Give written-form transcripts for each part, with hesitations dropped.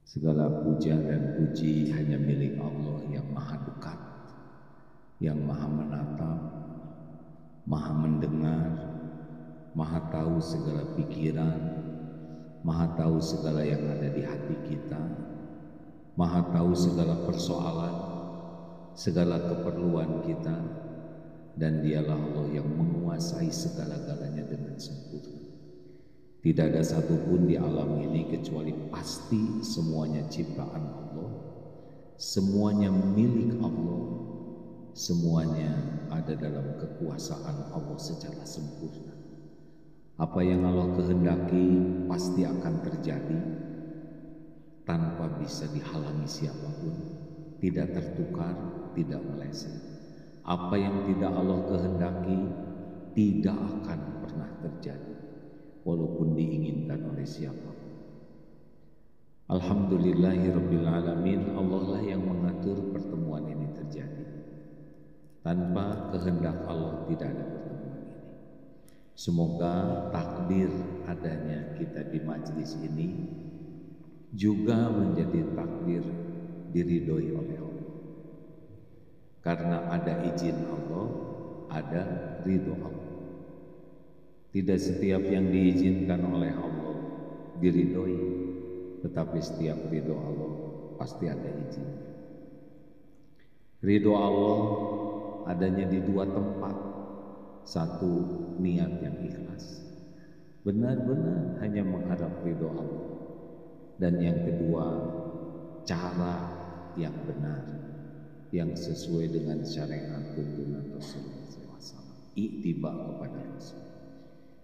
Segala puja dan puji hanya milik Allah yang maha dekat, yang maha menatap, maha mendengar, maha tahu segala pikiran, maha tahu segala yang ada di hati kita, maha tahu segala persoalan, segala keperluan kita, dan dialah Allah yang menguasai segala-galanya dengan sempurna. Tidak ada satupun di alam ini kecuali pasti semuanya ciptaan Allah, semuanya milik Allah, semuanya ada dalam kekuasaan Allah secara sempurna. Apa yang Allah kehendaki pasti akan terjadi tanpa bisa dihalangi siapapun, tidak tertukar, tidak meleset. Apa yang tidak Allah kehendaki tidak akan pernah terjadi, walaupun diinginkan oleh siapa. Alhamdulillahirrabbilalamin, Allah lah yang mengatur pertemuan ini terjadi. Tanpa kehendak Allah tidak ada pertemuan ini. Semoga takdir adanya kita di majelis ini juga menjadi takdir diridhoi oleh Allah. Karena ada izin Allah, ada ridho Allah. Tidak setiap yang diizinkan oleh Allah diridhoi, tetapi setiap ridho Allah pasti ada izin. Ridho Allah adanya di dua tempat. Satu, niat yang ikhlas, benar-benar hanya mengharap ridho Allah. Dan yang kedua, cara yang benar, yang sesuai dengan syariat tuntunan Rasulullah SAW, ittiba kepada Rasul.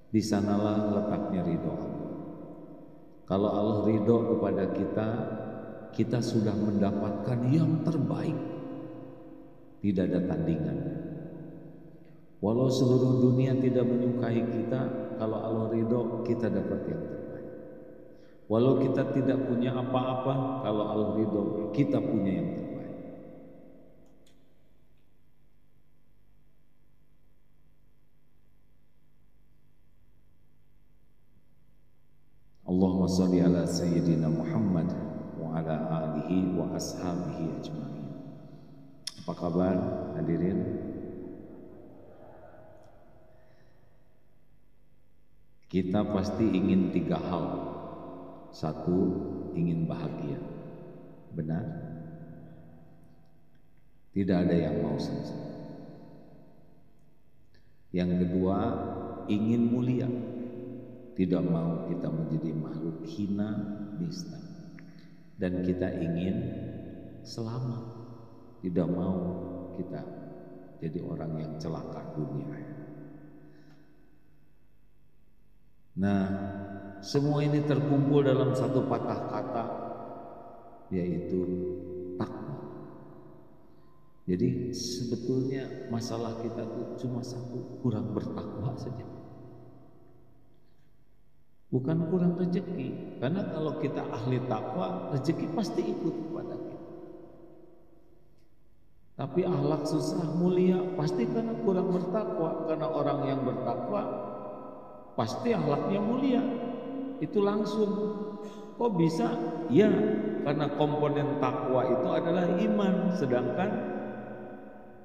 Di sanalah letaknya ridho Allah. Kalau Allah ridho kepada kita, kita sudah mendapatkan yang terbaik. Tidak ada tandingan. Walau seluruh dunia tidak menyukai kita, kalau Allah ridho, kita dapat yang terbaik. Walau kita tidak punya apa-apa, kalau Allah ridho, kita punya yang terbaik. Allahumma salli ala Sayyidina Muhammad wa ala alihi wa ashabihi ajma'in. Apa kabar hadirin? Kita pasti ingin tiga hal. Satu, ingin bahagia. Benar? Tidak ada yang mau selesai. Yang kedua, ingin mulia. Tidak mau kita menjadi makhluk hina, nista. Dan kita ingin selamat. Tidak mau kita jadi orang yang celaka dunia. Nah, semua ini terkumpul dalam satu patah kata, yaitu takwa. Jadi sebetulnya masalah kita tuh cuma satu, kurang bertakwa saja. Bukan kurang rezeki, karena kalau kita ahli takwa, rezeki pasti ikut kepada kita. Tapi akhlak susah mulia pasti karena kurang bertakwa. Karena orang yang bertakwa pasti akhlaknya mulia. Itu langsung. Kok bisa? Ya, karena komponen takwa itu adalah iman. Sedangkan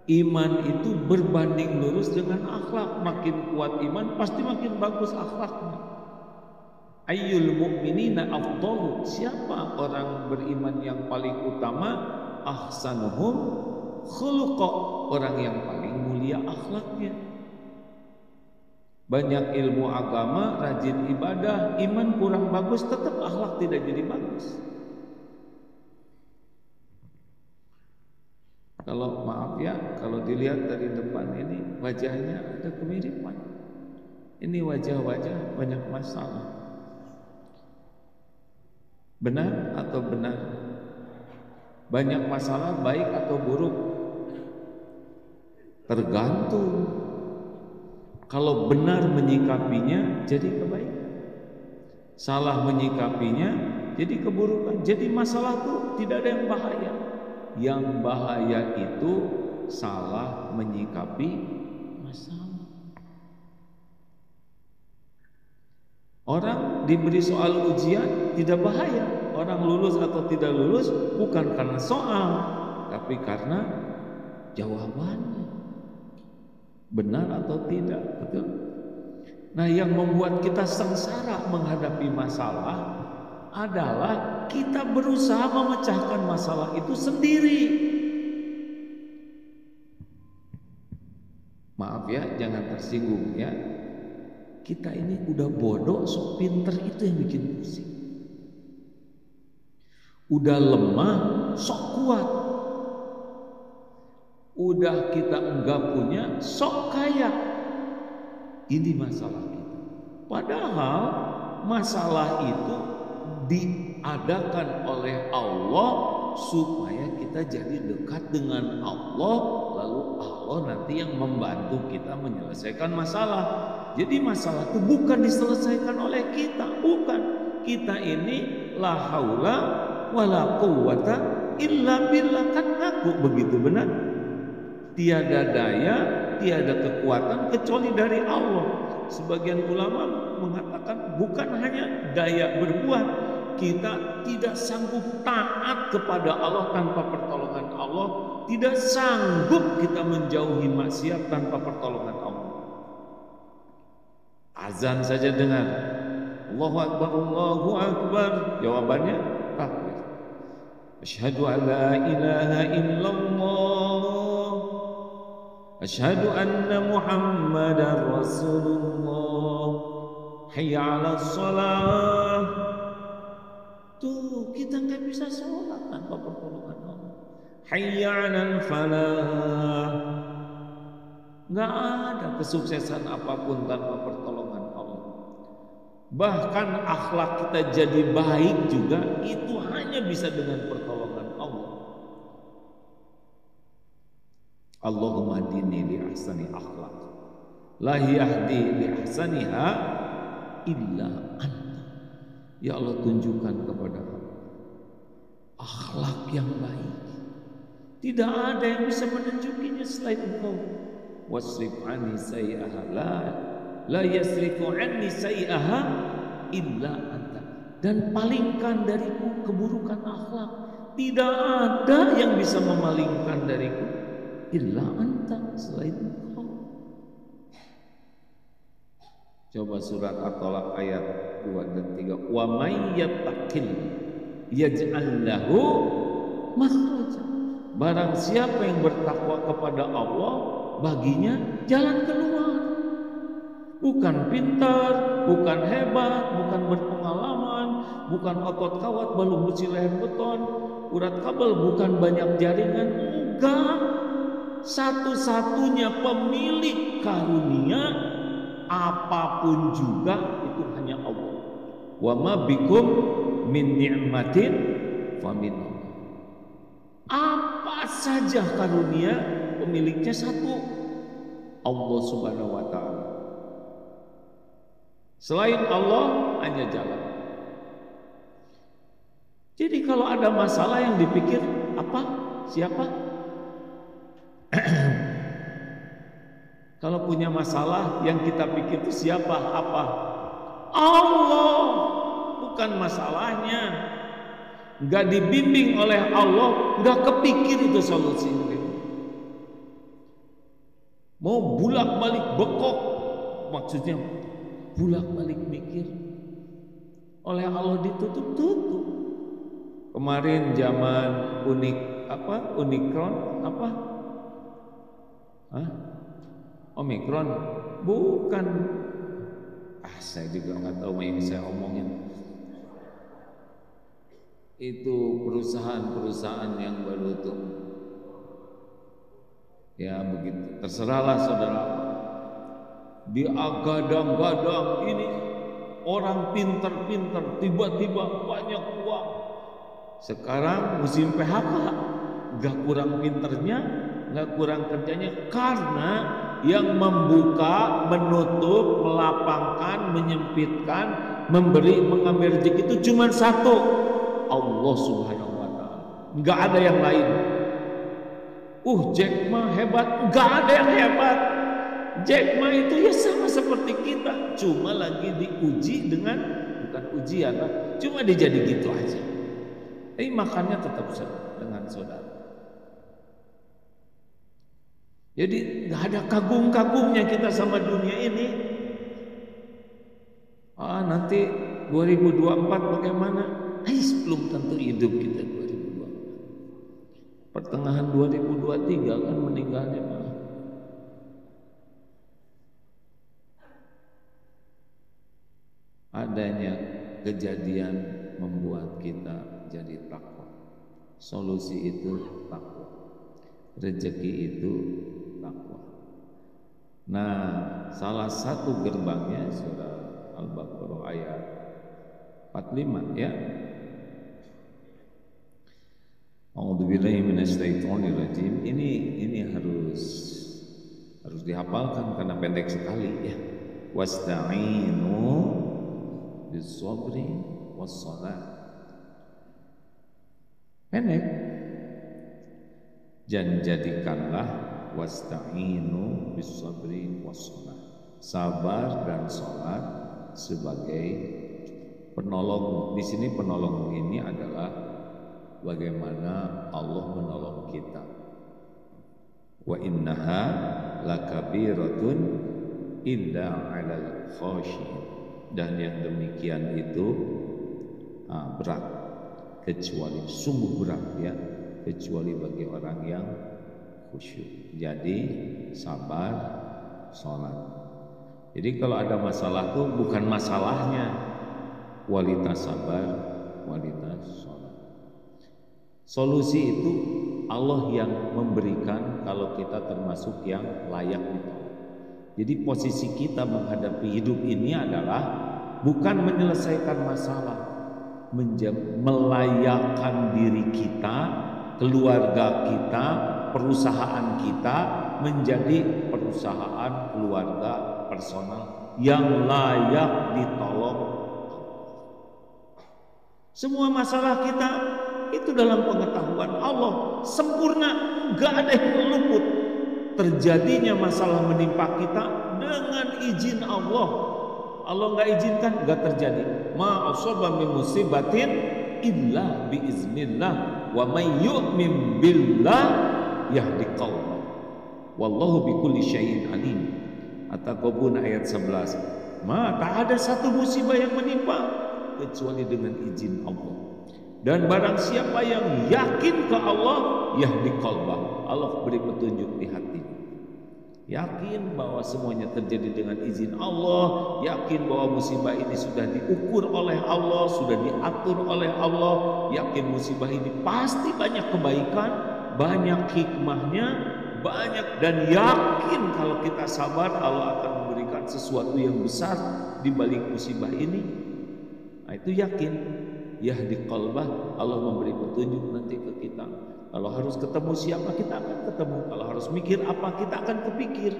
iman itu berbanding lurus dengan akhlak. Makin kuat iman pasti makin bagus akhlaknya. Ayyul mu'minina afdalu, siapa orang beriman yang paling utama? Ahsanuhum khuluqa, orang yang paling mulia akhlaknya. Banyak ilmu agama, rajin ibadah, iman kurang bagus, tetap akhlak tidak jadi bagus. Kalau maaf ya, kalau dilihat dari depan ini wajahnya ada kemiripan. Ini wajah-wajah banyak masalah. Benar atau benar? Banyak masalah baik atau buruk? Tergantung. Kalau benar menyikapinya jadi kebaikan, salah menyikapinya jadi keburukan. Jadi masalah itu tidak ada yang bahaya. Yang bahaya itu salah menyikapi masalah. Orang diberi soal ujian tidak bahaya. Orang orang lulus atau tidak lulus bukan karena soal, tapi karena jawabannya benar atau tidak, betul? Nah, yang membuat kita sengsara menghadapi masalah adalah kita berusaha memecahkan masalah itu sendiri. Maaf ya, jangan tersinggung ya. Kita ini udah bodoh, sok pinter, itu yang bikin pusing. Udah lemah, sok kuat. Udah kita enggak punya, sok kaya. Ini masalah kita. Padahal masalah itu diadakan oleh Allah supaya kita jadi dekat dengan Allah, lalu Allah nanti yang membantu kita menyelesaikan masalah. Jadi masalah itu bukan diselesaikan oleh kita, bukan. Kita ini la haula wala quwwata illa billah, kan ngaku begitu, benar? Tiada daya, tiada kekuatan kecuali dari Allah. Sebagian ulama mengatakan bukan hanya daya berbuat, kita tidak sanggup taat kepada Allah tanpa pertolongan Allah, tidak sanggup kita menjauhi maksiat tanpa pertolongan Allah. Azan saja dengar, Allahu Akbar, Allahu Akbar, jawabannya takbir. Asyhadu an la ilaha illallah, asyhadu anna Muhammadar Rasulullah, hayya 'alas shalah. Tuh, kita nggak bisa sholat tanpa pertolongan Allah. Hayya 'alal falah. Nggak ada kesuksesan apapun tanpa pertolongan Allah. Bahkan akhlak kita jadi baik juga itu hanya bisa dengan pertolongan Allah. Allahumma dini li ahsani akhlak, la yahdi li ahsaniha illa anta. Ya Allah, tunjukkan kepada kami akhlak yang baik. Tidak ada yang bisa menunjukinya selain Engkau. Wasrif anni sayyi'aha, la yasrifu anni sayyi'aha illa anta. Dan palingkan dariku keburukan akhlak. Tidak ada yang bisa memalingkan dariku illa anta, selain Engkau. Coba surat At-Talaq ayat 2 dan 3. Wa may yattaqil yaj'al lahu makhraja. Barang siapa yang bertakwa kepada Allah, baginya jalan keluar. Bukan pintar, bukan hebat, bukan berpengalaman, bukan otot kawat balung besi leher beton, urat kabel, bukan banyak jaringan. Enggak. Satu-satunya pemilik karunia apapun juga itu hanya Allah. Wa ma bikum min ni'matin famin Allah. Apa saja karunia pemiliknya satu, Allah Subhanahu wa taala. Selain Allah hanya jalan. Jadi kalau ada masalah yang dipikir apa? Siapa? Kalau punya masalah yang kita pikir itu siapa? Apa? Allah. Bukan masalahnya. Enggak dibimbing oleh Allah, enggak kepikir itu solusinya. Mau bulak-balik bekok, maksudnya bulak-balik mikir. Oleh Allah ditutup-tutup. Kemarin zaman Omikron apa? Hah? Omikron bukan. Saya juga nggak tahu yang saya omongin. Itu perusahaan-perusahaan yang baru tuh. Ya begitu. Terserahlah saudara. Diagadang-gadang ini orang pinter-pinter, tiba-tiba banyak uang. Sekarang musim PHK, nggak kurang pinternya, nggak kurang kerjanya, karena yang membuka, menutup, melapangkan, menyempitkan, memberi, mengambil rezeki itu cuma satu, Allah Subhanahu wa taala. Nggak ada yang lain. Jack Ma hebat, nggak ada yang hebat. Jack Ma itu ya sama seperti kita, cuma lagi diuji dengan, bukan ujian lah, cuma dijadi gitu aja. Tapi makannya tetap dengan saudara. Jadi nggak ada kagum-kagumnya kita sama dunia ini. Nanti 2024 bagaimana? Belum tentu hidup kita 2024. Pertengahan 2023 kan meninggalnya malah. Adanya kejadian membuat kita jadi takwa. Solusi itu takwa. Rezeki itu takwa. Nah, salah satu gerbangnya surah Al-Baqarah ayat 45 ya. A'udzubillahi minasyaitonirrajim. Ini harus dihafalkan karena pendek sekali ya. Wasta'inu bis-sabri was-shalah. Pendek. Dan jadikanlah wasta'inu bis-sabri was-shalah. Sabar dan salat sebagai penolong. Di sini penolong ini adalah bagaimana Allah menolong kita. Wa innaha lakabiratun illa 'alal khashiyin. Dan yang demikian itu berat, kecuali sungguh berat ya, kecuali bagi orang yang khusyuk. Jadi sabar, sholat. Jadi kalau ada masalah tuh bukan masalahnya, kualitas sabar, kualitas sholat. Solusi itu Allah yang memberikan kalau kita termasuk yang layak ditolong. Jadi posisi kita menghadapi hidup ini adalah bukan menyelesaikan masalah, melayakkan diri kita, keluarga kita, perusahaan kita menjadi perusahaan keluarga personal yang layak ditolong. Semua masalah kita itu dalam pengetahuan Allah sempurna, nggak ada yang luput. Terjadinya masalah menimpa kita dengan izin Allah. Allah nggak izinkan, nggak terjadi. Ma asaba min musibatin illa biiznillah wa may yu'min billah yahdi qalbah. Wallahu bikulli syai'in alim. At-Taghabun ayat 11. Tak ada satu musibah yang menimpa kecuali dengan izin Allah. Dan barang siapa yang yakin ke Allah, yahdi qalbah, Allah beri petunjuk di hatinya. Yakin bahwa semuanya terjadi dengan izin Allah, yakin bahwa musibah ini sudah diukur oleh Allah, sudah diatur oleh Allah, yakin musibah ini pasti banyak kebaikan, banyak hikmahnya, banyak, dan yakin kalau kita sabar Allah akan memberikan sesuatu yang besar di balik musibah ini. Nah, itu yakin. Yahdi qalbah, Allah memberi petunjuk nanti ke kita. Kalau harus ketemu siapa, kita akan ketemu. Kalau harus mikir apa, kita akan kepikir.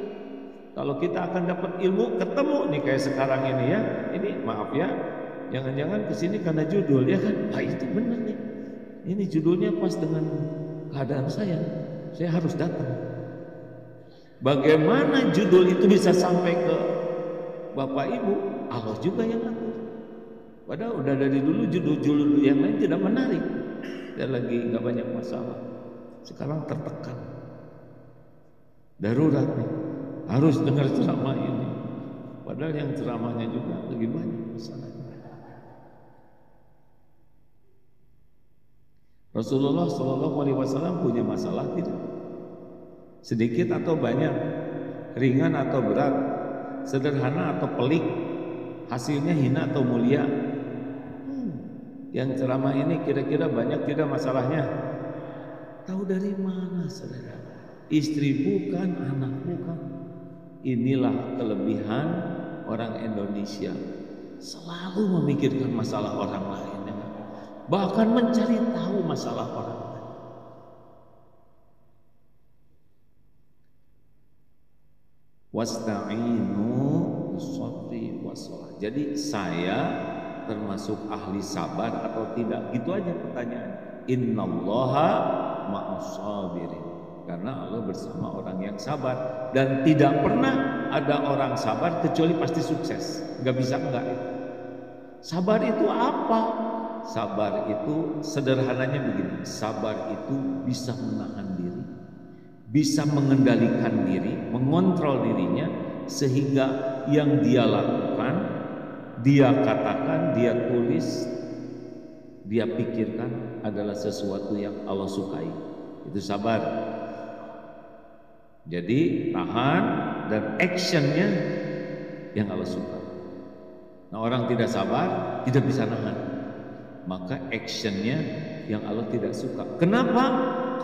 Kalau kita akan dapat ilmu, ketemu nih kayak sekarang ini ya. Ini maaf ya, jangan-jangan kesini karena judul ya kan? Itu benar nih. Ini judulnya pas dengan keadaan saya harus datang. Bagaimana judul itu bisa sampai ke Bapak Ibu? Allah juga yang atur. Padahal udah dari dulu judul-judul yang lain tidak menarik dan lagi nggak banyak masalah. Sekarang tertekan, darurat nih, harus dengar ceramah ini. Padahal yang ceramahnya juga lagi banyak masalahnya. Rasulullah SAW punya masalah tidak? Sedikit atau banyak, ringan atau berat, sederhana atau pelik, hasilnya hina atau mulia. Yang ceramah ini kira-kira banyak tidak masalahnya? Tahu dari mana saudara? Istri bukan, anak bukan. Inilah kelebihan orang Indonesia, selalu memikirkan masalah orang lain, bahkan mencari tahu masalah orang lain. Wasta'inu bis-sabri was-shalah. Jadi saya termasuk ahli sabar atau tidak? Gitu aja pertanyaan. Innallaha ma'as-sabirin. Karena Allah bersama orang yang sabar, dan tidak pernah ada orang sabar kecuali pasti sukses. Enggak bisa enggak. Sabar itu apa? Sabar itu sederhananya begini, sabar itu bisa menahan diri, bisa mengendalikan diri, mengontrol dirinya, sehingga yang dia lakukan, dia katakan, dia tulis, dia pikirkan adalah sesuatu yang Allah sukai. Itu sabar. Jadi tahan dan actionnya yang Allah suka. Nah, orang tidak sabar tidak bisa nahan, maka actionnya yang Allah tidak suka. Kenapa?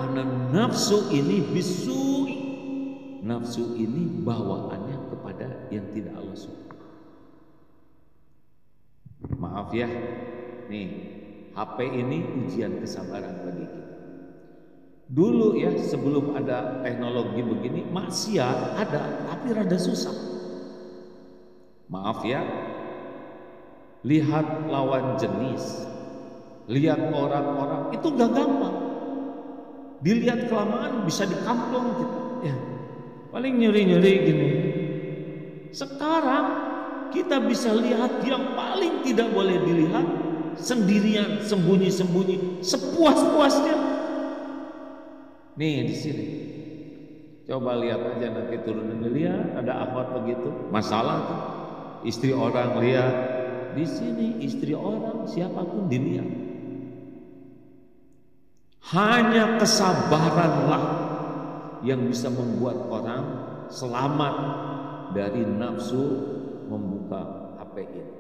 Karena nafsu ini bisui, nafsu ini bawaannya kepada yang tidak Allah suka. Maaf ya, nih HP ini ujian kesabaran bagi kita. Dulu ya, sebelum ada teknologi begini, maksiat ada tapi rada susah. Maaf ya, lihat lawan jenis, lihat orang-orang itu gak gampang. Dilihat kelamaan bisa dikamplong gitu ya, paling nyeri-nyeri gini. Sekarang kita bisa lihat yang paling tidak boleh dilihat sendirian, sembunyi-sembunyi, sepuas-puasnya. Nih di sini, coba lihat aja nanti turunan, lihat ada Ahmad begitu, masalah tuh. Istri orang lihat, di sini istri orang siapapun dilihat. Hanya kesabaranlah yang bisa membuat orang selamat dari nafsu membuka HP ini.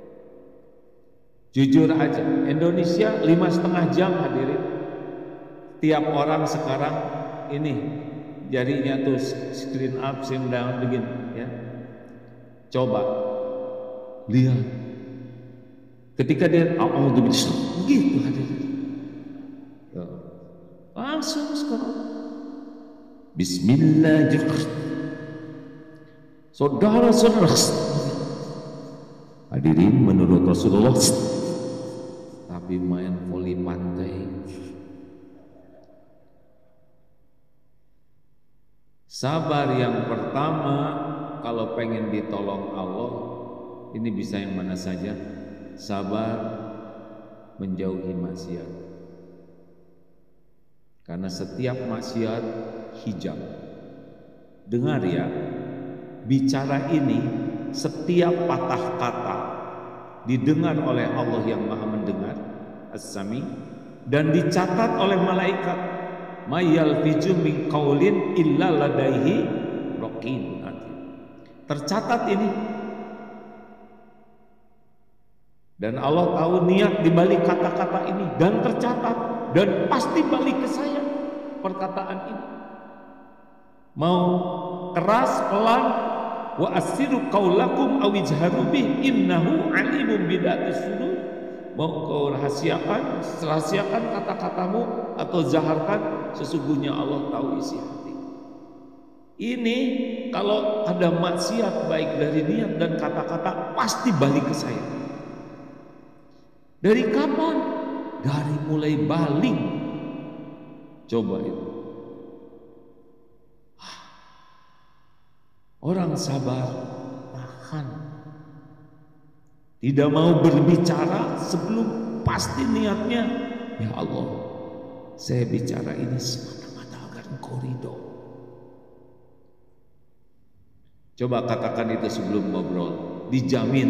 Jujur aja, Indonesia 5,5 jam hadirin. Tiap orang sekarang ini jarinya tuh screen up, screen down begini ya. Coba lihat ketika dia gitu hadirin, langsung sekarang Bismillahirrahmanirrahim. Saudara-saudara hadirin, menurut Rasulullah tapi main voli pantai. Sabar yang pertama, kalau pengen ditolong Allah, ini bisa yang mana saja. Sabar menjauhi maksiat. Karena setiap maksiat hijab. Dengar ya, bicara ini setiap patah kata didengar oleh Allah yang Maha Mendengar, As-Sami, dan dicatat oleh malaikat. Mayal fiju min qaulin illa ladaihi raqib. Tercatat ini, dan Allah tahu niat di balik kata-kata ini, dan tercatat, dan pasti balik ke saya perkataan ini. Mau keras, pelan, wa asiru qaulakum aw ijharu bih innahu alimun bidatis sudur. Mau kau rahasiakan kata-katamu atau zaharkan, sesungguhnya Allah tahu isi hati. Ini kalau ada maksiat baik dari niat dan kata-kata pasti balik ke saya. Dari kapan? Dari mulai balik. Coba itu. Orang sabar tahan. Tidak mau berbicara sebelum pasti niatnya, ya Allah, saya bicara ini semata-mata agar Engkau ridho. Coba katakan itu sebelum ngobrol, dijamin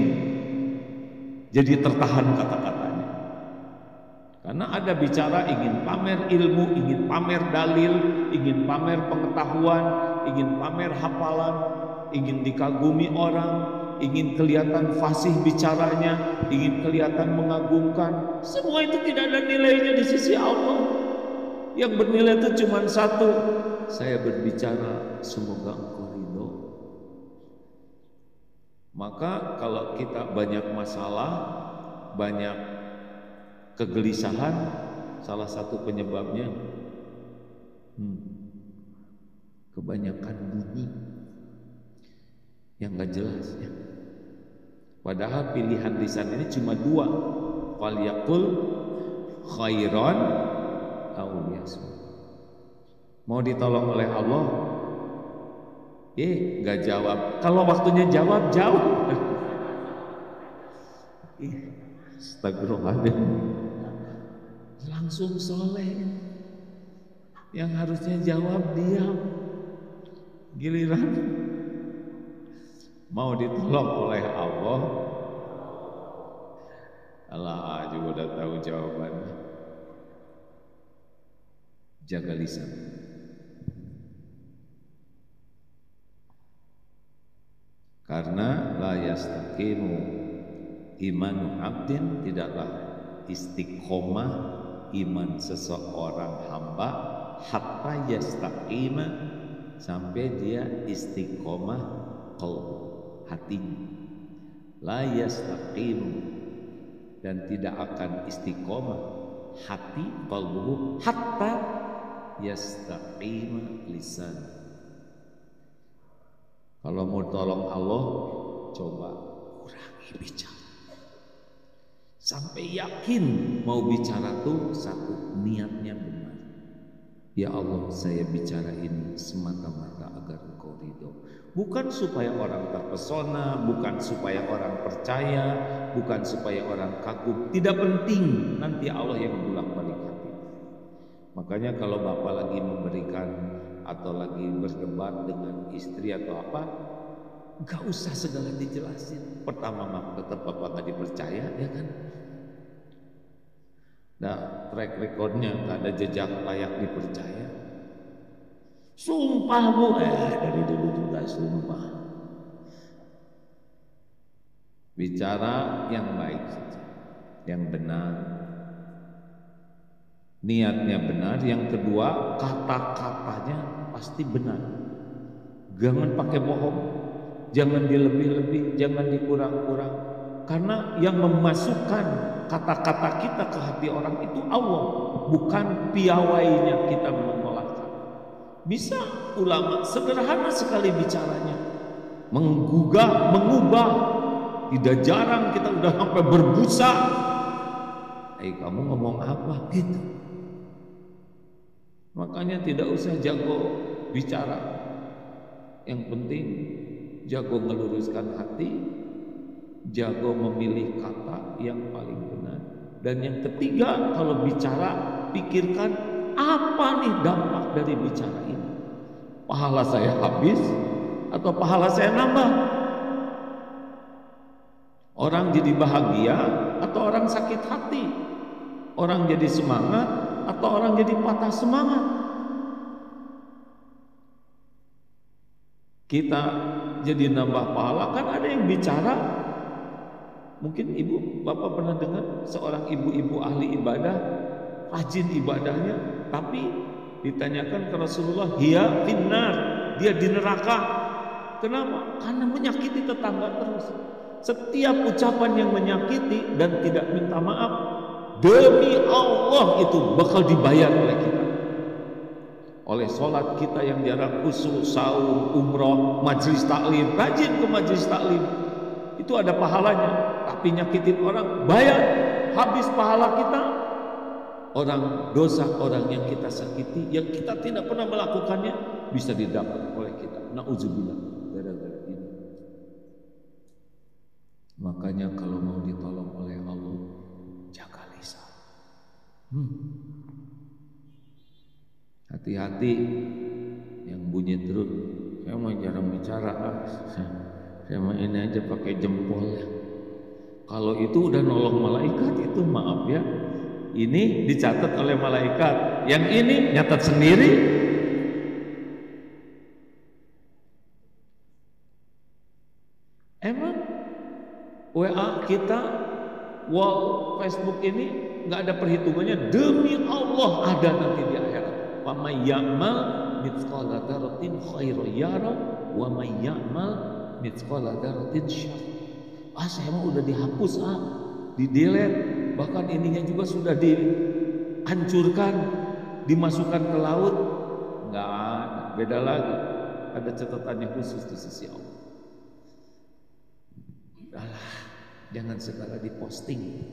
jadi tertahan kata-katanya. Karena ada bicara ingin pamer ilmu, ingin pamer dalil, ingin pamer pengetahuan, ingin pamer hafalan, ingin dikagumi orang, ingin kelihatan fasih bicaranya, ingin kelihatan mengagumkan. Semua itu tidak ada nilainya di sisi Allah. Yang bernilai itu cuma satu, saya berbicara semoga Engkau ridho. Maka kalau kita banyak masalah, banyak kegelisahan, salah satu penyebabnya kebanyakan bunyi yang gak jelas ya. Padahal pilihan lisan ini cuma dua, falyaqul khairan aw liyasmut. Mau ditolong oleh Allah, gak jawab. Kalau waktunya jawab, jauh. Astagfirullahaladzim. langsung soleh. Yang harusnya jawab diam, giliran mau ditolong oleh Allah. Allah juga udah tahu jawabannya. Jaga lisan. Karena la yastaqimu imanu abdin, tidaklah istiqomah iman seseorang hamba hatta yastaqima, sampai dia istiqomah qalbu, hatinya. La yastaqimu, dan tidak akan istiqomah hati qalbuhu hatta yastaqima lisan. Kalau mau tolong Allah, coba kurangi bicara. Sampai yakin mau bicara tuh satu, niatnya benar. Ya Allah, saya bicara ini semata-mata agar Engkau ridho. Bukan supaya orang terpesona, bukan supaya orang percaya, bukan supaya orang kagum. Tidak penting, nanti Allah yang bolak-balik hati. Makanya kalau Bapak lagi memberikan atau lagi berdebat dengan istri atau apa, gak usah segala dijelasin. Pertama tetap Bapak gak dipercaya, ya kan? Nah, track recordnya gak ada jejak layak dipercaya. Sumpah bu, dari dulu juga sumpah. Bicara yang baik saja, yang benar, niatnya benar. Yang kedua, kata-katanya pasti benar. Jangan pakai bohong, jangan dilebih-lebih, jangan dikurang-kurang. Karena yang memasukkan kata-kata kita ke hati orang itu Allah, bukan piawainya kita menolakkan. Bisa ulama sederhana sekali bicaranya, menggugah, mengubah. Tidak jarang kita udah sampai berbusa. Kamu ngomong apa? Gitu. Makanya tidak usah jago bicara. Yang penting jago meluruskan hati, jago memilih kata yang paling benar. Dan yang ketiga, kalau bicara, pikirkan apa nih dampak dari bicara ini. Pahala saya habis atau pahala saya nambah? Orang jadi bahagia atau orang sakit hati? Orang jadi semangat atau orang jadi patah semangat? Kita jadi nambah pahala. Kan ada yang bicara, mungkin ibu bapak pernah dengar seorang ibu-ibu ahli ibadah, rajin ibadahnya, tapi ditanyakan ke Rasulullah, hiya finnar, dia di neraka. Kenapa? Karena menyakiti tetangga terus. Setiap ucapan yang menyakiti dan tidak minta maaf, demi Allah itu bakal dibayar oleh kita. Oleh sholat kita yang jarang khusyuk, saum, umroh, majlis taklim, rajin ke majlis taklim, itu ada pahalanya. Tapi nyakitin orang, bayar, habis pahala kita. Orang dosa, orang yang kita sakiti, yang kita tidak pernah melakukannya, bisa didapat oleh kita. Na'udzubillah, gara-gara ini. Makanya kalau mau ditolong oleh Allah, jaga lisan. Hati-hati yang bunyi terus. Saya mau jarang bicara, saya mau ini aja pakai jempol ya. Kalau itu udah nolong malaikat, itu maaf ya, ini dicatat oleh malaikat, yang ini nyatat sendiri. Emang WA kita, wall Facebook ini nggak ada perhitungannya? Demi Allah ada nanti di akhirat. Wa may ya'mal mithqala dzarratin khairan yara wa may ya'mal mithqala dzarratin syarran. Saya mah udah dihapus, di delete, bahkan ininya juga sudah dihancurkan, dimasukkan ke laut. Enggak ada, beda lagi. Ada catatannya khusus di sisi Allah. Udahlah, jangan segala diposting.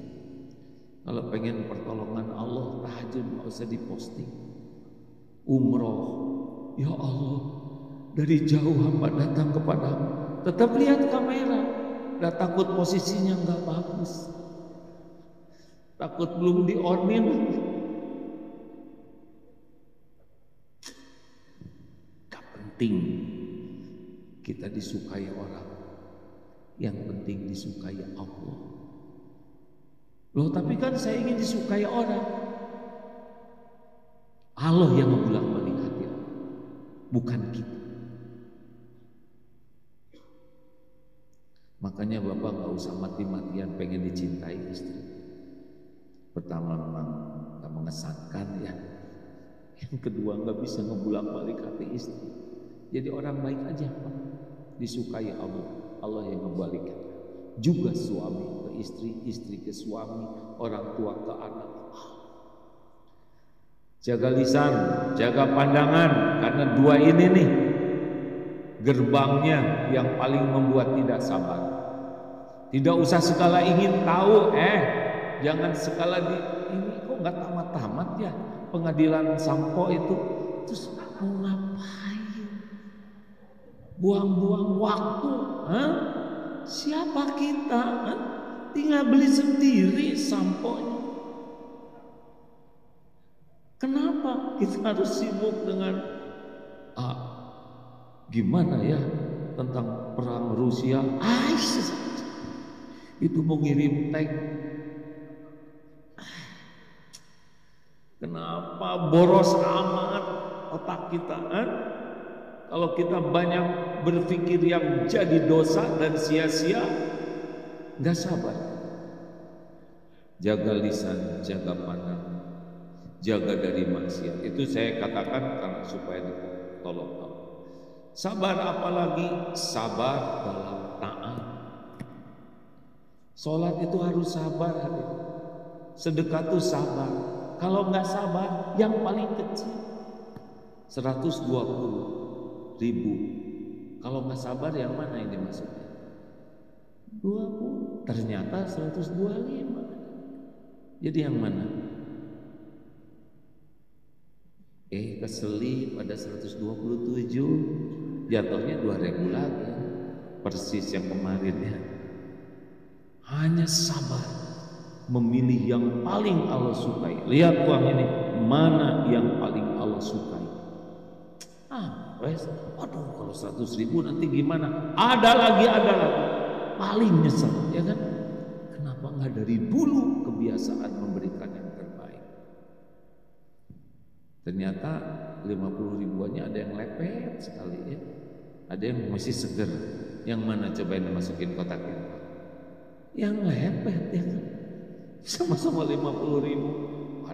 Kalau pengen pertolongan Allah, tahajud nggak usah diposting. Umroh, ya Allah, dari jauh hamba datang kepadamu, tetap lihat kamera. Nggak takut posisinya nggak bagus, takut belum di-onin, penting kita disukai orang, yang penting disukai Allah. Loh, tapi kan saya ingin disukai orang. Allah yang membolak-balik hati Allah, bukan kita. Makanya Bapak gak usah mati-matian pengen dicintai istri. Pertama memang gak mengesankan ya. Yang kedua gak bisa ngebulak-balik hati istri. Jadi orang baik aja Pak, disukai Allah, Allah yang ngebalikkan. Juga suami ke istri, istri ke suami, orang tua ke anak. Jaga lisan, jaga pandangan, karena dua ini nih gerbangnya yang paling membuat tidak sabar. Tidak usah segala ingin tahu, jangan segala ini kok nggak tamat-tamat ya pengadilan Sampo itu. Terus mau ngapain? Buang-buang waktu, Siapa kita? Tinggal beli sendiri samponya. Kenapa kita harus sibuk dengan gimana ya tentang perang Rusia? Itu mau ngirim tank. Kenapa boros amat otak kita? Kalau kita banyak berpikir yang jadi dosa dan sia-sia, nggak sabar. Jaga lisan, jaga pandangan, jaga dari maksiat. Itu saya katakan karena supaya tolong Allah. Sabar apalagi? Sabar dalam taat. Sholat itu harus sabar, sedekah itu sabar. Kalau nggak sabar, yang paling kecil 120.000. Kalau nggak sabar, yang mana ini maksudnya? 20. Ternyata 125. Jadi yang mana? Keselip ada 127, jatuhnya 2.000 lagi, persis yang kemarin ya. Hanya sabar, memilih yang paling Allah sukai. Lihat uang ini, mana yang paling Allah sukai? Waduh, kalau 100.000 nanti gimana? Ada lagi, paling nyesel, ya kan? Kenapa nggak dari dulu kebiasaan memberikan yang terbaik? Ternyata 50.000-annya ada yang lepet sekali ya, ada yang masih seger. Yang mana coba yang dimasukin kotaknya? Yang lepet ya kan, sama-sama 50.000.